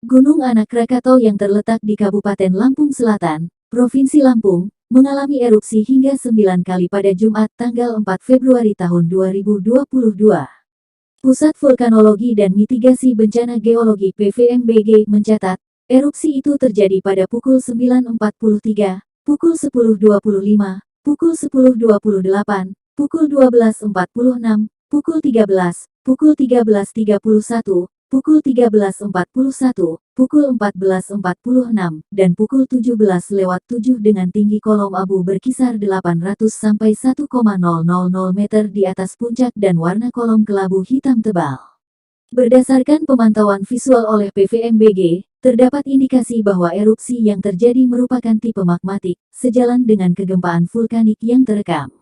Gunung Anak Krakatau yang terletak di Kabupaten Lampung Selatan, Provinsi Lampung, mengalami erupsi hingga 9 kali pada Jumat tanggal 4 Februari tahun 2022. Pusat Vulkanologi dan Mitigasi Bencana Geologi PVMBG mencatat, erupsi itu terjadi pada pukul 9.43, pukul 10.25, pukul 10.28, pukul 12.46, pukul 13, pukul 13.31, pukul 13.41, pukul 14.46, dan pukul 17:07 dengan tinggi kolom abu berkisar 800 sampai 1,000 meter di atas puncak dan warna kolom kelabu hitam tebal. Berdasarkan pemantauan visual oleh PVMBG, terdapat indikasi bahwa erupsi yang terjadi merupakan tipe magmatik, sejalan dengan kegempaan vulkanik yang terekam.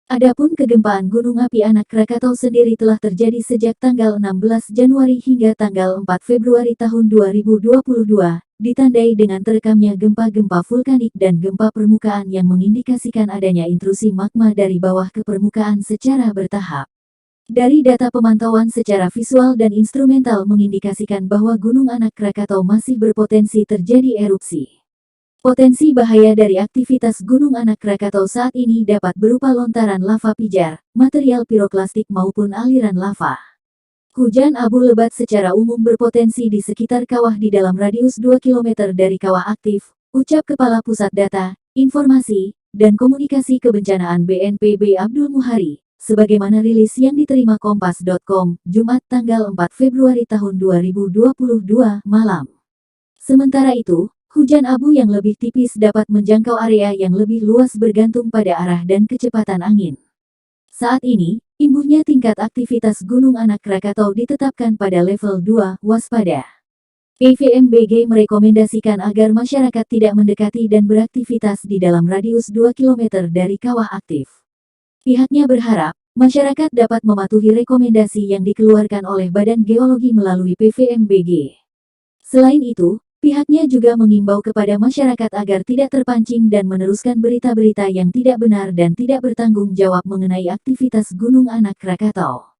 Adapun kegempaan Gunung Api Anak Krakatau sendiri telah terjadi sejak tanggal 16 Januari hingga tanggal 4 Februari tahun 2022, ditandai dengan terekamnya gempa-gempa vulkanik dan gempa permukaan yang mengindikasikan adanya intrusi magma dari bawah ke permukaan secara bertahap. Dari data pemantauan secara visual dan instrumental mengindikasikan bahwa Gunung Anak Krakatau masih berpotensi terjadi erupsi. Potensi bahaya dari aktivitas Gunung Anak Krakatau saat ini dapat berupa lontaran lava pijar, material piroklastik maupun aliran lava. Hujan abu lebat secara umum berpotensi di sekitar kawah di dalam radius 2 km dari kawah aktif, ucap Kepala Pusat Data, Informasi, dan Komunikasi Kebencanaan BNPB Abdul Muhari, sebagaimana rilis yang diterima Kompas.com, Jumat tanggal 4 Februari tahun 2022 malam. Sementara itu, hujan abu yang lebih tipis dapat menjangkau area yang lebih luas bergantung pada arah dan kecepatan angin. Saat ini, imbuhnya tingkat aktivitas Gunung Anak Krakatau ditetapkan pada level 2, waspada. PVMBG merekomendasikan agar masyarakat tidak mendekati dan beraktivitas di dalam radius 2 km dari kawah aktif. Pihaknya berharap, masyarakat dapat mematuhi rekomendasi yang dikeluarkan oleh Badan Geologi melalui PVMBG. Selain itu, pihaknya juga mengimbau kepada masyarakat agar tidak terpancing dan meneruskan berita-berita yang tidak benar dan tidak bertanggung jawab mengenai aktivitas Gunung Anak Krakatau.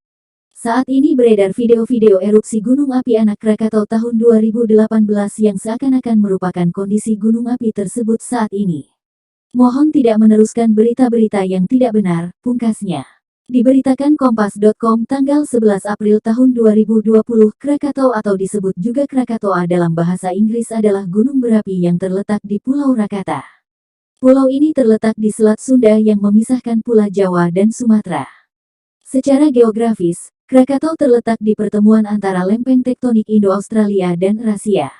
Saat ini beredar video-video erupsi Gunung Api Anak Krakatau tahun 2018 yang seakan-akan merupakan kondisi gunung api tersebut saat ini. Mohon tidak meneruskan berita-berita yang tidak benar, pungkasnya. Diberitakan Kompas.com tanggal 11 April tahun 2020, Krakatau atau disebut juga Krakatoa dalam bahasa Inggris adalah gunung berapi yang terletak di Pulau Rakata. Pulau ini terletak di Selat Sunda yang memisahkan Pulau Jawa dan Sumatera. Secara geografis, Krakatau terletak di pertemuan antara lempeng tektonik Indo-Australia dan Eurasia.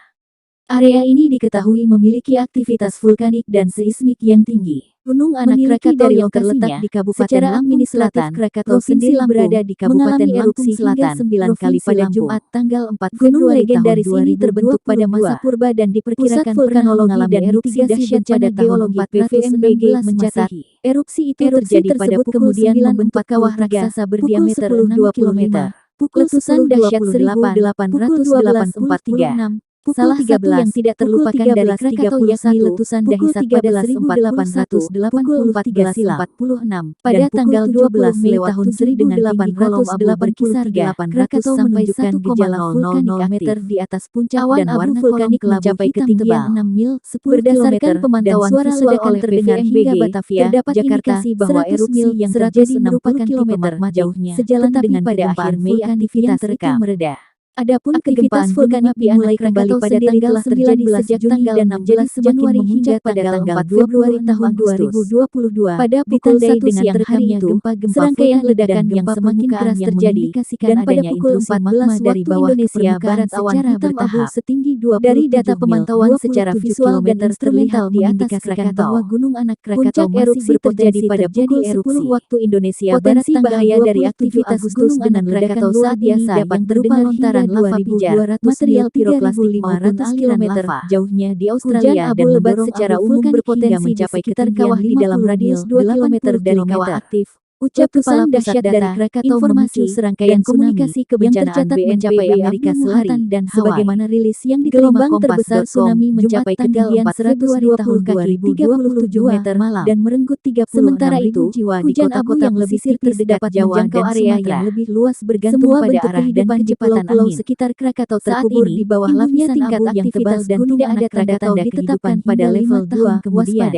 Area ini diketahui memiliki aktivitas vulkanik dan seismik yang tinggi. Gunung Anak Krakatau yang terletak di Kabupaten Lampung Selatan, Krakatau sendiri berada di Kabupaten Lampung Selatan 9 kali pada Jumat tanggal 4 Februari legendaris ini terbentuk pada masa purba dan diperkirakan vulkanologi dan erupsi dahsyat pada geologi PVMBG mencatat. Erupsi itu terjadi pada pukul 9 membentuk kawah raksasa berdiameter 6 km. Letusan dahsyat 1886. Salah satu yang tidak terlupakan dari Krakatau yakni letusan dahsyat pada 1886 pada tanggal 12 Mei tahun 1000 dengan tinggi kolom abu berkisar 800 sampai 1,000 meter di atas puncak dan warna vulkanik mencapai ketinggian 6 mil 10 berdasarkan pemantauan visual oleh PVMBG terdapat indikasi bahwa erupsi yang terjadi merupakan kilometer jauhnya sejalan dengan pada akhir Mei aktivitas terekam mereda. Adapun aktivitas vulkanik mulai kembali pada tanggal 19 Juni dan 16 Januari hingga pada tanggal 4 Februari tahun 2022. Pada pukul 1 siang hari itu, serangkaian ledakan yang semakin keras terjadi, dan pada pukul 14 dari bawah Indonesia Barat awan hitam abu setinggi 20 dari data pemantauan secara visual dan instrumental di atas Krakatau, Gunung Anak Krakatau masih berpotensi pada pukul 10 waktu Indonesia Barat. Bahaya dari aktivitas Gunung Anak Krakatau saat biasa dapat berupa lontaran lava pijar, material piroklastik maupun aliran lava jauhnya di Australia dan lebat secara umum berpotensi mencapai sekitar kawah di dalam radius 2 km dari kawah aktif. Ucap pesan dahsyat dari Krakatau memicu serangkaian komunikasi kebencanaan mencapai Amerika Selatan dan Hawaii. Sebagaimana rilis yang diterima terbesar tsunami mencapai ketinggian 120 kaki 37 meter dan merenggut 36.000 jiwa di kota-kota yang lebih tipis terdapat menjangkau area yang lebih luas bergantung pada arah dan kecepatan pulau sekitar Krakatau terkubur di bawah lapisan abu yang tebal dan tidak ada tanda-tanda kehidupan pada level 2 kemudian.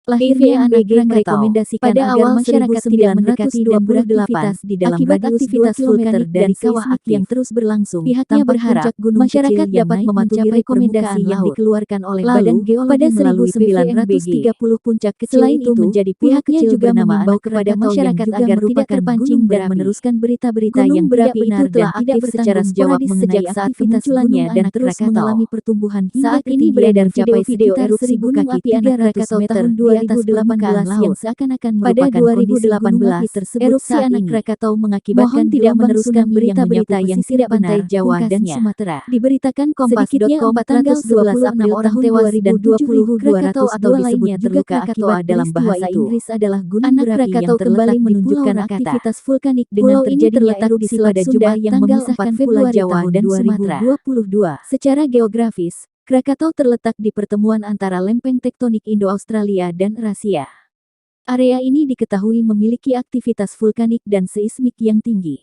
Lahirnya ANBG merekomendasikan pada awal masyarakat tidak mendekati dan beraktivitas di dalam radius 2 km dari kawah aktif yang terus berlangsung. Pihaknya berharap masyarakat dapat mematuhi rekomendasi yang dikeluarkan oleh Badan Geologi pada 1930 puncak kecil itu menjadi pihaknya juga mengimbau kepada masyarakat agar tidak terpancing dan meneruskan berita-berita yang tidak benar dan tidak secara sporadis sejak saat kemunculannya dan terus mengalami pertumbuhan. Saat ini beredar video erupsi gunung api anak Krakatau tahun 2018 yang seakan-akan merupakan kondisi gunung api tersebut. Erupsi anak Krakatau mengakibatkan tidak meneruskan berita-berita yang tidak benar Jawa dan Sumatera. Diberitakan Kompas.com tanggal 11 April tahun tewas dan 22 Krakatau atau disebut juga Krakatoa dalam bahasa Inggris adalah gunung berapi yang kembali menunjukkan aktivitas vulkanik dengan terjadinya erupsi pada Jumat yang memisahkan Pulau Jawa dan Sumatera. Secara geografis, Krakatau terletak di pertemuan antara lempeng tektonik Indo-Australia dan Eurasia. Area ini diketahui memiliki aktivitas vulkanik dan seismik yang tinggi.